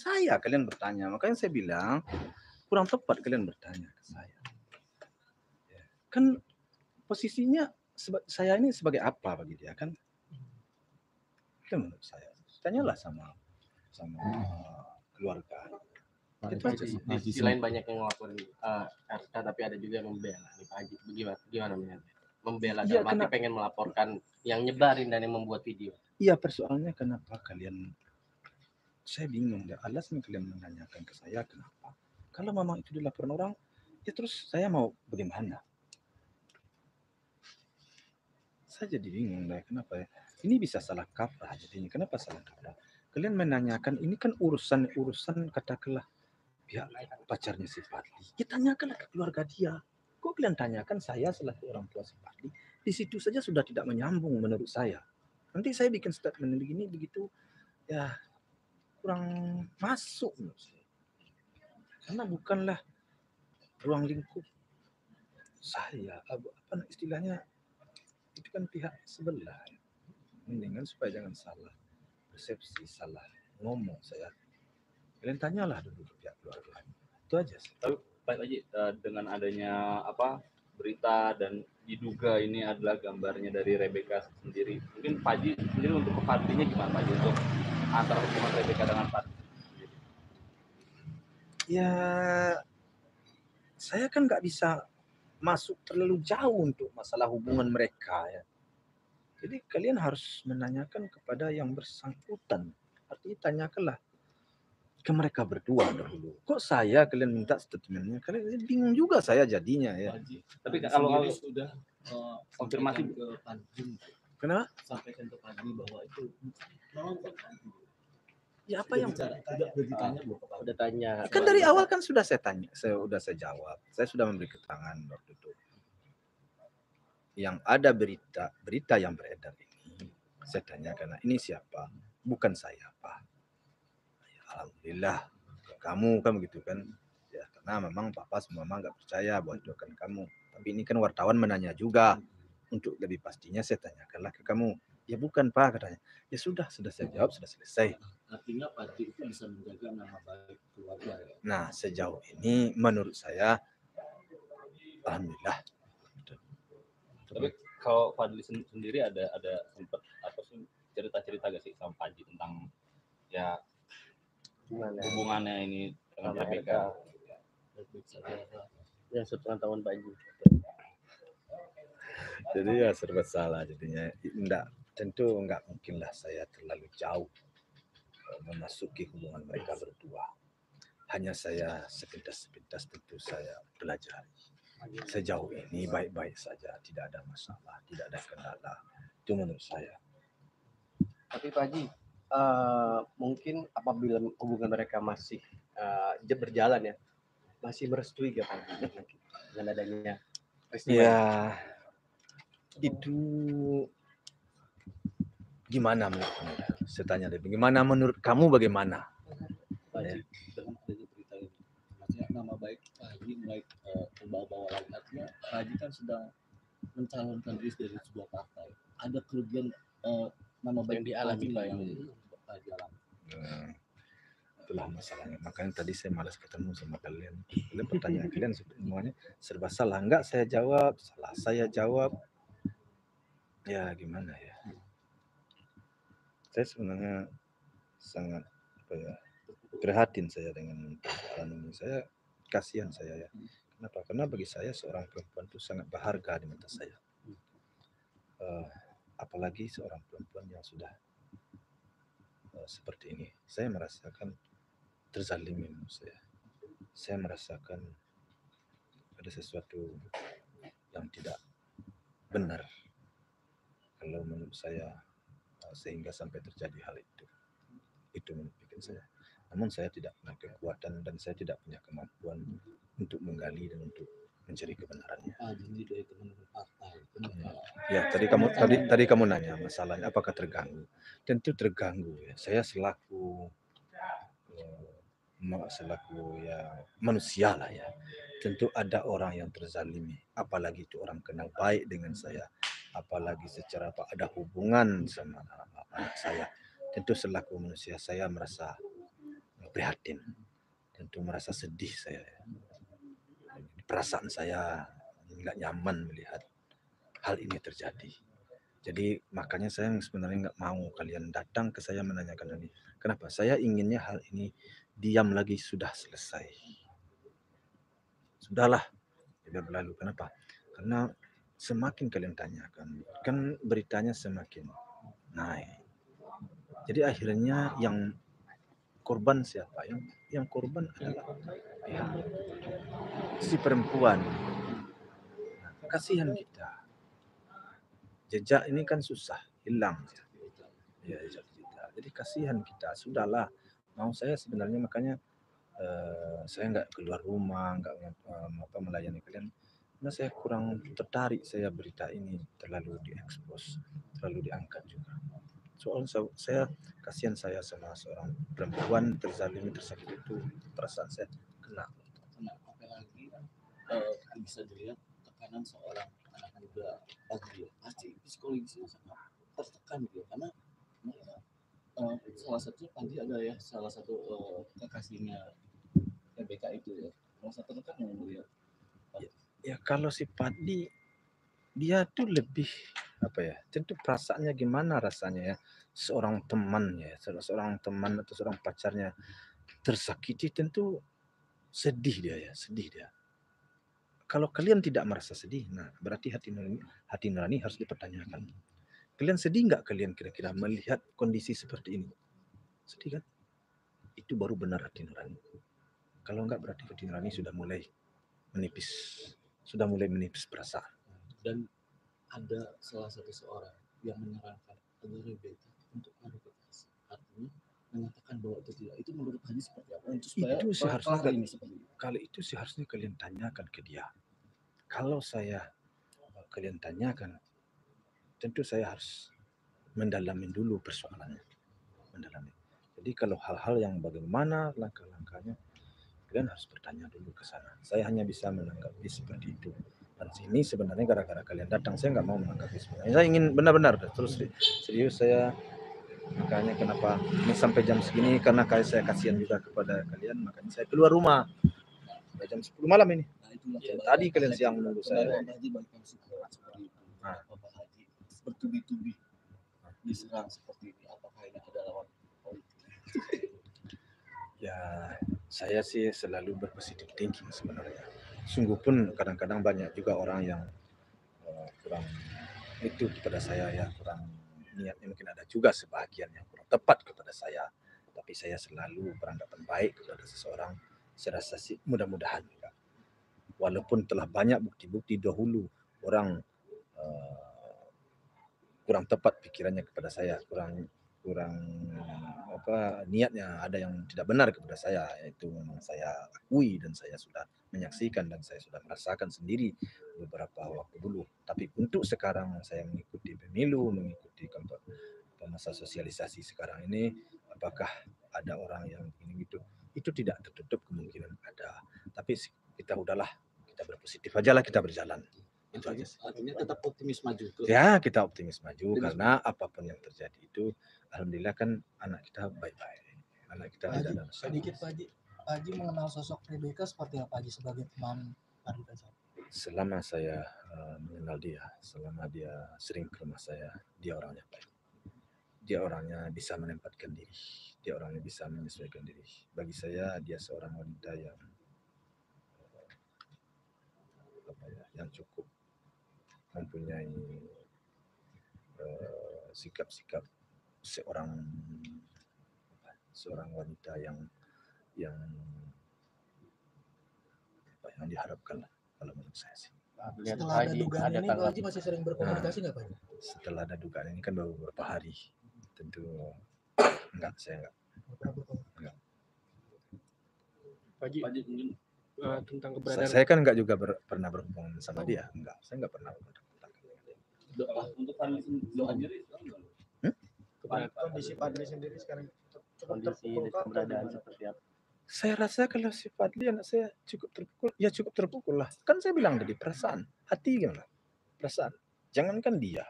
saya kalian bertanya. Makanya saya bilang kurang tepat kalian bertanya ke saya. Kan posisinya saya ini sebagai apa bagi dia kan? Itu menurut saya. Tanyalah sama keluarga. Itu aja sih. Di sisi lain banyak yang ngelakuin RK tapi ada juga yang membela nih Pak Haji. Gimana melihatnya? Membela Iya, dalam arti pengen melaporkan yang nyebarin dan yang membuat video. Iya, persoalannya kenapa kalian, saya bingung ya, alasan kalian menanyakan ke saya kenapa. Kalau memang itu dilaporkan orang, ya terus saya mau bagaimana? Saya jadi bingung deh, kenapa ya? Ini bisa salah kaprah jadinya. Kenapa salah kaprah? Kalian menanyakan, ini kan urusan katakanlah pihak pacarnya si Fadli. Kita tanyakanlah ke keluarga dia. Kok kalian tanyakan saya selaku orang tua si Fadli? Di situ saja sudah tidak menyambung menurut saya. Nanti saya bikin statement begini begitu, ya kurang masuk menurut saya. Karena bukanlah ruang lingkup saya, apa istilahnya, itu kan pihak sebelah. Mendingan supaya jangan salah persepsi, salah ngomong saya. Kalian tanyalah dulu ke pihak keluarga. Itu aja sih. Tapi Pak Haji, dengan adanya berita dan diduga ini adalah gambarnya dari Rebecca sendiri, mungkin Pak Haji sendiri untuk ke Fadlinya gimana Pak Haji untuk antara hubungan Rebecca dengan Fadli? Ya, saya kan nggak bisa masuk terlalu jauh untuk masalah hubungan mereka ya. Jadi kalian harus menanyakan kepada yang bersangkutan. Artinya tanyakanlah ke mereka berdua dahulu. Kok saya kalian minta statementnya? Kalian bingung juga saya jadinya ya. Tapi kalau sudah konfirmasi ke Fadli, Kenapa? sampaikan ke Fadli bahwa itu memang bukan Fadli. Ya apa yang udah ditanya belum? Udah tanya. kan dari awal kan sudah saya tanya, saya jawab. Saya sudah memberi keterangan waktu itu. Yang ada berita yang beredar ini, saya tanya karena ini siapa? Bukan saya, Pak. Ya, alhamdulillah, kamu kan begitu kan? Ya karena memang Papa sama Mama nggak percaya bahwa itu akan kamu. Tapi ini kan wartawan menanya juga. Untuk lebih pastinya saya tanyakanlah ke kamu. Ya bukan Pak katanya. Ya sudah saya jawab, sudah selesai. Artinya Fadli itu bisa menjaga nama baik keluarga. Nah sejauh ini menurut saya, alhamdulillah. Tapi kalau Fadli sendiri ada sempat apa sih cerita-cerita gak sih sama Pak Haji tentang ya hubungannya ini dengan Rebecca? Ya setengah tahun Pak Haji. Jadi ya serba salah jadinya. Tentu enggak mungkinlah saya terlalu jauh memasuki hubungan mereka berdua. Hanya saya sepintas tentu saya pelajari. Sejauh ini baik-baik saja, tidak ada masalah, tidak ada kendala. Itu menurut saya. Tapi Pak Haji, mungkin apabila hubungan mereka masih berjalan ya, masih merestui gak Pak Haji dengan adanya peristiwa? Ya, itu gimana menurut kamu? Saya tanya deh, gimana menurut kamu bagaimana? Pak Haji, dari berita ini, maksudnya nama baik Pak Haji mulai terbawa-bawa lagi. Artinya Pak Haji kan sedang mencalonkan diri dari sebuah partai. Ada kerugian nama baik yang dialami Pak yang Haji. Pak Haji alami. Itulah masalahnya. Makanya tadi saya malas ketemu sama kalian. Kalian pertanyaan kalian semuanya serba salah. Enggak saya jawab, salah saya jawab. Ya gimana ya? Saya sebenarnya sangat prihatin saya dengan persoalan ini. Saya kasihan saya ya. Kenapa? Karena bagi saya seorang perempuan itu sangat berharga di mata saya. Apalagi seorang perempuan yang sudah seperti ini. Saya merasakan terzalimi menurut saya. Saya merasakan ada sesuatu yang tidak benar kalau menurut saya sehingga sampai terjadi hal itu. Itu menurut saya. Namun saya tidak punya kekuatan dan saya tidak punya kemampuan untuk menggali dan untuk mencari kebenarannya. Jadi dari teman-teman partai. Ya, tadi kamu nanya masalahnya apakah terganggu? Tentu terganggu ya. Saya selaku ya manusia lah ya. Tentu ada orang yang terzalimi, apalagi itu orang kenal baik dengan saya, apalagi secara ada hubungan sama anak saya. Tentu selaku manusia saya merasa prihatin, tentu merasa sedih saya. Perasaan saya nggak nyaman melihat hal ini terjadi. Jadi makanya saya sebenarnya nggak mau kalian datang ke saya menanyakan ini. Kenapa? Saya inginnya hal ini diam lagi, sudah selesai. Sudahlah, sudah berlalu. Kenapa? Karena semakin kalian tanyakan, kan beritanya semakin naik. Jadi akhirnya yang korban siapa? Yang korban adalah pihak si perempuan. Nah, kasihan kita. Jejak ini kan susah, hilang. Ya, jejak digital. Jadi kasihan kita. Sudahlah. Mau saya sebenarnya makanya saya nggak keluar rumah, nggak melayani kalian. Karena saya kurang tertarik saya berita ini terlalu diekspos, terlalu diangkat juga. Soal saya kasihan saya sama seorang perempuan terzalimi, tersakiti itu, perasaan saya kena. Apalagi bisa dilihat tekanan seorang anak muda pagi, pasti psikologisnya sangat tertekan gitu, karena salah satu Pandi ada ya, salah satu kekasihnya Rebecca itu ya, merasa tertekan yang melihat. Ya kalau si Padi dia tuh lebih apa ya, tentu perasaannya gimana rasanya ya, seorang teman ya, seorang teman atau seorang pacarnya tersakiti, tentu sedih dia ya, sedih dia. Kalau kalian tidak merasa sedih, nah berarti hati nurani harus dipertanyakan. Kalian sedih nggak kalian kira-kira melihat kondisi seperti ini? Sedih kan? Itu baru benar hati nurani. Kalau enggak berarti hati nurani sudah mulai menipis perasaan. Dan ada salah satu seorang yang menyarankan agar Rebecca untuk klarifikasi, artinya mengatakan bahwa itu tidak. Itu menurut Haji seperti apa? Itu seharusnya ini seperti itu. Kalau itu seharusnya kalian tanyakan ke dia. Kalau kalian tanyakan, tentu saya harus mendalami dulu persoalannya. Jadi kalau hal-hal yang bagaimana langkah-langkahnya, kalian harus bertanya dulu ke sana. Saya hanya bisa menanggapi seperti itu. Dan sini sebenarnya gara-gara kalian datang, saya nggak mau menanggapi sebenarnya. Saya ingin benar-benar terus serius saya. Makanya kenapa ini sampai jam segini, karena saya kasihan juga kepada kalian, makanya saya keluar rumah sampai jam 10 malam ini. Ya, tadi kalian siang menunggu saya. Bapak Haji bertubi-tubi diserang seperti ini, apakah ini ada lawan politik? Ya, saya sih selalu berpositif thinking sebenarnya. Sungguh pun kadang-kadang banyak juga orang yang kurang itu kepada saya ya, kurang niatnya, mungkin ada juga sebagian yang kurang tepat kepada saya. Tapi saya selalu beranggapan baik kepada seseorang. Saya rasa sih mudah-mudahan juga. Walaupun telah banyak bukti-bukti dahulu orang kurang tepat pikirannya kepada saya, kurang niatnya, ada yang tidak benar kepada saya, itu memang saya akui dan saya sudah menyaksikan dan saya sudah merasakan sendiri beberapa waktu dulu. Tapi untuk sekarang saya mengikuti pemilu, mengikuti masa sosialisasi sekarang ini, apakah ada orang yang ini itu tidak tertutup kemungkinan ada. Tapi kita udahlah, kita berpositif aja lah, kita berjalan. Itu aja sih. Artinya tetap optimis maju. Ya, kita optimis maju karena apapun yang terjadi itu, alhamdulillah kan anak kita baik-baik. Anak kita tidak ada masalah. Sedikit Pak Haji mengenal sosok Rebecca seperti apa Haji sebagai teman Pandi Faisal? Selama saya mengenal dia, selama dia sering ke rumah saya, dia orangnya baik. Dia orangnya bisa menempatkan diri. Dia orangnya bisa menyesuaikan diri. Bagi saya, dia seorang wanita yang cukup mempunyai sikap-sikap seorang wanita yang diharapkan lah, kalau menurut saya sih. Setelah ada dugaan ini, Pak Haji masih sering berkomunikasi nggak Pak? Setelah ada dugaan ini kan baru beberapa hari, tentu saya enggak. Pak Haji mungkin tentang keberadaan. Saya kan enggak juga pernah berhubungan sama dia, enggak. Saya enggak pernah berhubungan. Untuk Fadli sendiri, kondisi Fadli sendiri sekarang kondisi keberadaan seperti apa? Saya rasa kalau si Fadli anak saya cukup terpukul lah. Kan saya bilang tadi, perasaan, hati gimana? Perasaan. Jangankan dia.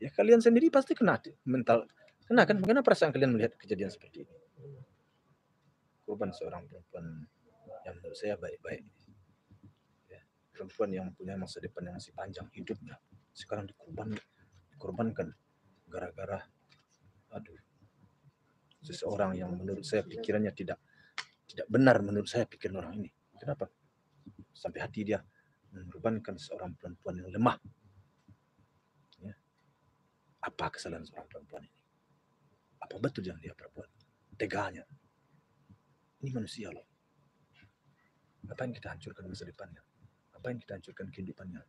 Ya kalian sendiri pasti kena mental. Kena kan? Bagaimana perasaan kalian melihat kejadian seperti ini? korban seorang perempuan yang menurut saya baik-baik. Ya, perempuan yang punya masa depan yang masih panjang hidupnya, sekarang dikorbankan gara-gara seseorang yang menurut saya pikirannya tidak benar, menurut saya pikiran orang ini. Kenapa? Sampai hati dia mengorbankan seorang perempuan yang lemah. Ya. Apa kesalahan seorang perempuan ini? Apa betul yang dia perbuat? Teganya. Ini manusia loh. Apa yang kita hancurkan masa depannya? Apa yang kita hancurkan kehidupannya?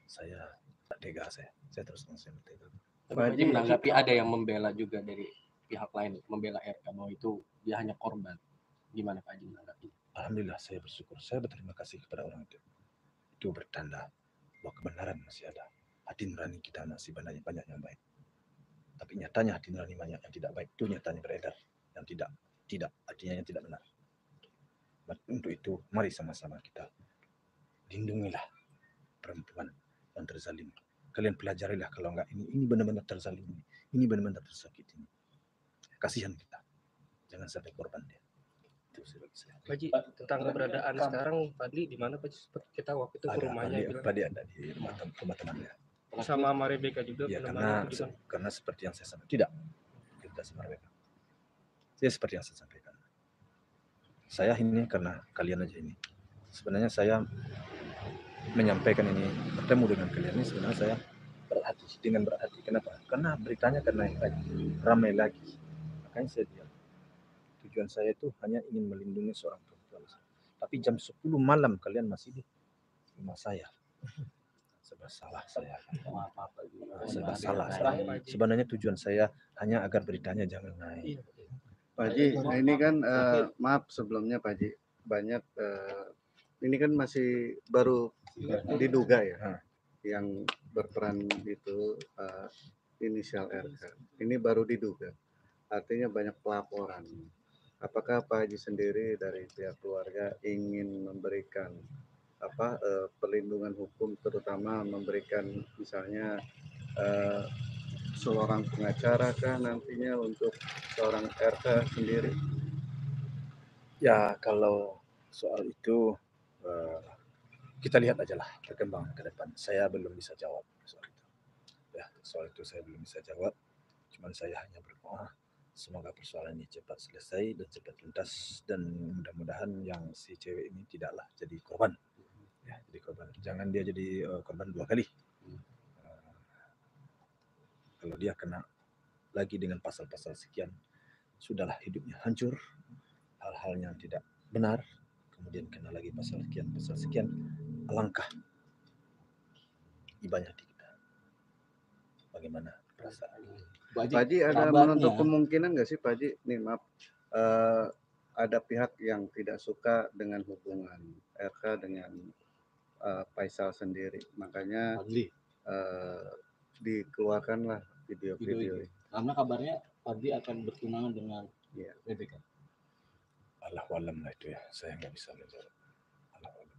Saya tak tega saya terus terang saya tega. Pak Haji menanggapi ada yang membela juga dari pihak lain, membela RK bahwa itu dia hanya korban. Gimana Pak Haji menanggapi? Alhamdulillah saya bersyukur, saya berterima kasih kepada orang itu. Itu bertanda bahwa kebenaran masih ada. Hati nurani kita masih banyak yang baik. Tapi nyatanya hati nurani banyak yang tidak baik. Itu nyatanya beredar. Yang tidak artinya yang tidak benar. Untuk itu mari sama-sama kita lindungilah perempuan yang terzalim. Kalian pelajarilah kalau enggak ini benar-benar terzalim, ini benar-benar tersakiti. Kasihan kita. Jangan sampai korban dia. Itu sih bagi saya. Pak Haji, tentang keberadaan sekarang Fadli di mana Pak Haji? Seperti kita waktu itu ke rumahnya bilang. Fadli ada di rumah temannya. Sama Rebecca juga Ya, penemannya itu gimana? karena seperti yang saya sampaikan. Tidak. Kita sama Rebecca. Ya seperti yang saya sampaikan. Saya ini karena kalian aja ini. Sebenarnya saya menyampaikan ini, bertemu dengan kalian ini sebenarnya saya dengan berat hati. Kenapa? Karena beritanya akan naik lagi, ramai lagi. Makanya saya bilang, tujuan saya itu hanya ingin melindungi seorang perempuan. Tapi jam 10 malam kalian masih di rumah saya. Serba salah saya. Serba salah. Sebenarnya tujuan saya hanya agar beritanya jangan naik. Pak Haji, nah ini kan maaf sebelumnya Pak Haji, banyak ini kan masih baru diduga ya, yang berperan itu inisial RK. Ini baru diduga, artinya banyak pelaporan. Apakah Pak Haji sendiri dari pihak keluarga ingin memberikan perlindungan hukum, terutama memberikan misalnya seorang pengacara kah nantinya untuk seorang RK sendiri? Ya kalau soal itu kita lihat aja lah perkembangan ke depan. Saya belum bisa jawab soal itu. Ya soal itu saya belum bisa jawab. Cuman saya hanya berdoa semoga persoalan ini cepat selesai dan cepat tuntas dan mudah-mudahan yang si cewek ini tidaklah jadi korban. Ya jadi korban. Jangan dia jadi korban 2 kali. Kalau dia kena lagi dengan pasal-pasal sekian, sudahlah hidupnya hancur, hal-hal yang tidak benar, kemudian kena lagi pasal sekian, alangkah ibanya di kita. Bagaimana perasaan? Pak Haji ada menutup kemungkinan nggak sih Pak Haji? Nih maaf, ada pihak yang tidak suka dengan hubungan RK dengan Faisal sendiri, makanya dikeluarkanlah video-video ini. Karena kabarnya Fadli akan bertunangan dengan Rebecca. Allahualam lah itu ya, saya nggak bisa menjawab. Allahualam.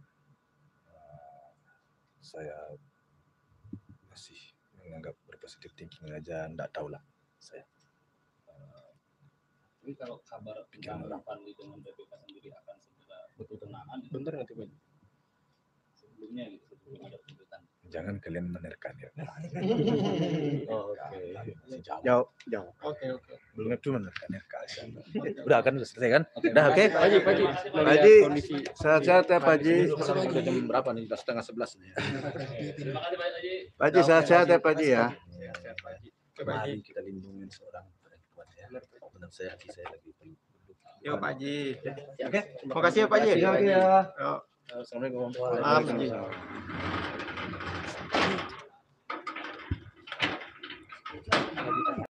Saya masih menganggap berpositif thinking aja, nggak tahu lah saya. Tapi kalau kabar tentang Fadli dengan Rebecca sendiri akan segera bertunangan, Bentar nanti Pak Haji. sebelumnya gitu, sebelum ada penjelasan. Jangan kalian menerka ya. Oke. Jauh. Oke. Belum itu menerka. Udah kan udah selesai kan? Udah oke. Pak Haji. Pak Haji, sehat-sehat ya Pak Haji. Udah jam berapa nih? Udah 10:30 nih. Terima kasih Pak Haji. Pak Haji sehat-sehat ya Pak Haji ya. Mari kita lindungi seorang perempuan ya. Benar saya hati saya lagi perlu. Yo Pak Haji. Oke. Terima kasih ya Pak Haji. Oke ya. Yo. Assalamualaikum Waalaikumsalam.